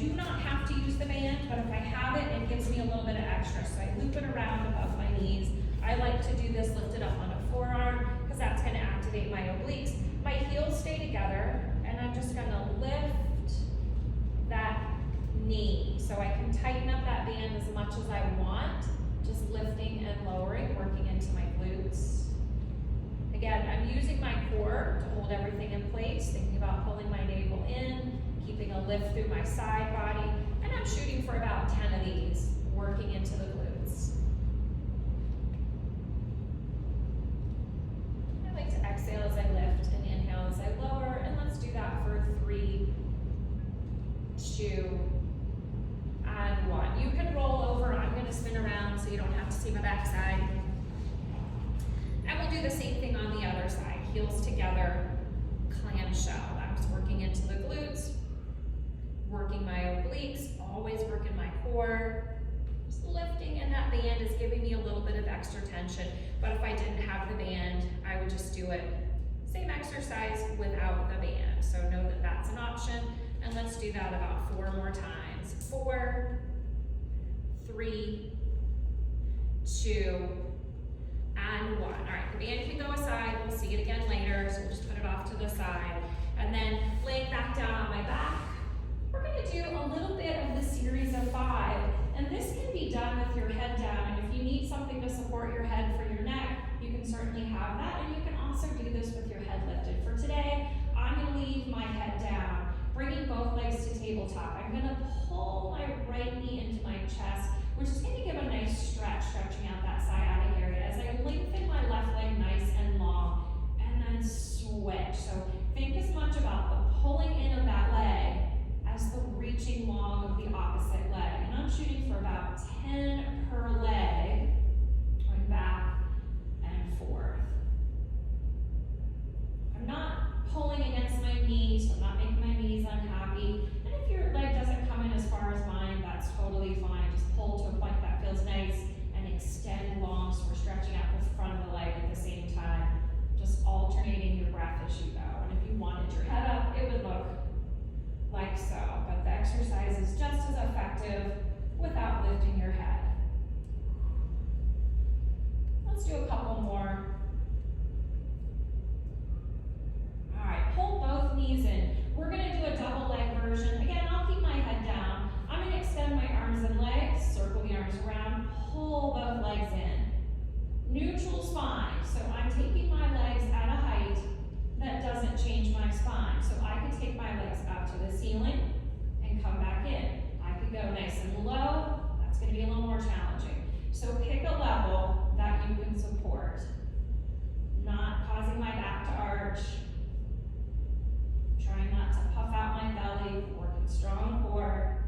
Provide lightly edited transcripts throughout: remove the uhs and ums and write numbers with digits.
do not have to use the band, but if I have it, it gives me a little bit of extra. So I loop it around above my knees. I like to do this lifted up on a forearm because that's going to activate my obliques. My heels stay together, and I'm just going to lift that knee. So I can tighten up that band as much as I want, just lifting and lowering, working into my glutes. Again, I'm using my core to hold everything in place, thinking about pulling my navel in, keeping a lift through my side body, and I'm shooting for about 10 of these, working into the glutes. I like to exhale as I lift and inhale as I lower, and let's do that for 3, 2, and 1. You can roll over. I'm going to spin around so you don't have to see my backside. And we'll do the same thing on the other side. Heels together, clamshell. I'm just working into the glutes, working my obliques, always working my core. Just lifting, and that band is giving me a little bit of extra tension. But if I didn't have the band, I would just do it. Same exercise without the band. So know that that's an option. And let's do that about 4 more times. 4, 3, 2, and 1. All right, the band can go aside. We'll see it again later, so we'll just put it off to the side. And then laying back down on my back, we're going to do a little bit of the series of 5. And this can be done with your head down. And if you need something to support your head for your neck, you can certainly have that. And you can also do this with your head lifted. For today, I'm going to leave my head down, bringing both legs to tabletop. I'm going to pull my right knee into my chest, which is going to give a nice stretch, stretching out that sciatic area as I lengthen my left leg nice and long, and then switch. So think as much about the pulling in of that leg as the reaching long of the opposite leg. And I'm shooting for about 10 per leg, going back and forth. I'm not pulling against my knees, so I'm not making my knees unhappy. And if your leg doesn't come in as far as mine, that's totally fine. Just pull to a point that feels nice and extend long, so we're stretching out the front of the leg at the same time. Just alternating your breath as you go. And if you wanted your head up, it would look like so. But the exercise is just as effective without lifting your head. Let's do a couple more. All right, pull both knees in. We're going to do a double leg version. Again, I'll keep my head down. I'm going to extend my arms and legs, circle the arms around, pull both legs in. Neutral spine. So I'm taking my legs at a height that doesn't change my spine. So I can take my legs up to the ceiling and come back in. I could go nice and low. That's going to be a little more challenging. So pick a level that you can support. Not causing my back to arch. Trying not to puff out my belly, working strong core.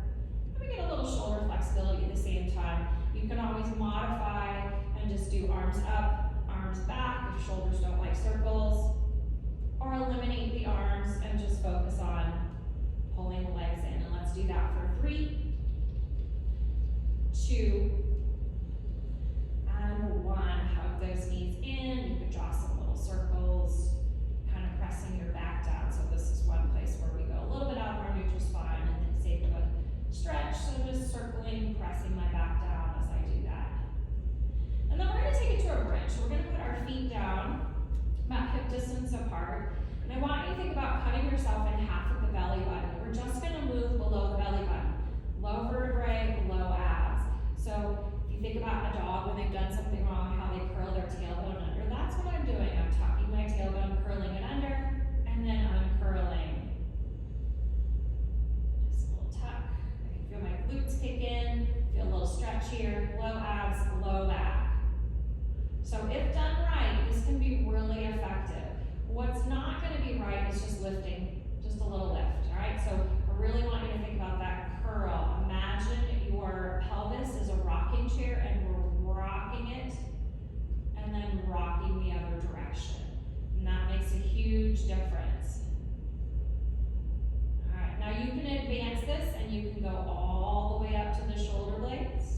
Let me get a little shoulder flexibility at the same time. You can always modify and just do arms up, arms back if shoulders don't like circles, or eliminate the arms and just focus on pulling the legs in. And let's do that for 3, 2, and 1. Hug those knees in. You can draw some little circles, kind of pressing your back down. So this is one place where we go a little bit out of our neutral spine and then save a stretch. So just circling, pressing my back down as I do that. And then we're going to take it to a bridge. So we're going to put our feet down, about hip distance apart. And I want you to think about cutting yourself in half at the belly button. We're just going to move below the belly button. Low vertebrae, low abs. So if you think about a dog when they've done something wrong, how they curl their tailbone under, that's what I'm doing. I'm tucking my tailbone, curling it under, and then uncurling. Just a little tuck. I can feel my glutes kick in, feel a little stretch here, low abs, low back. So if done right, this can be really effective. What's not going to be right is just lifting, just a little lift, all right? So I really want you to think about that curl. Imagine your pelvis is a rocking chair and we're rocking it and then rocking the other direction. And that makes a huge difference. All right, now you can advance this and you can go all the way up to the shoulder blades.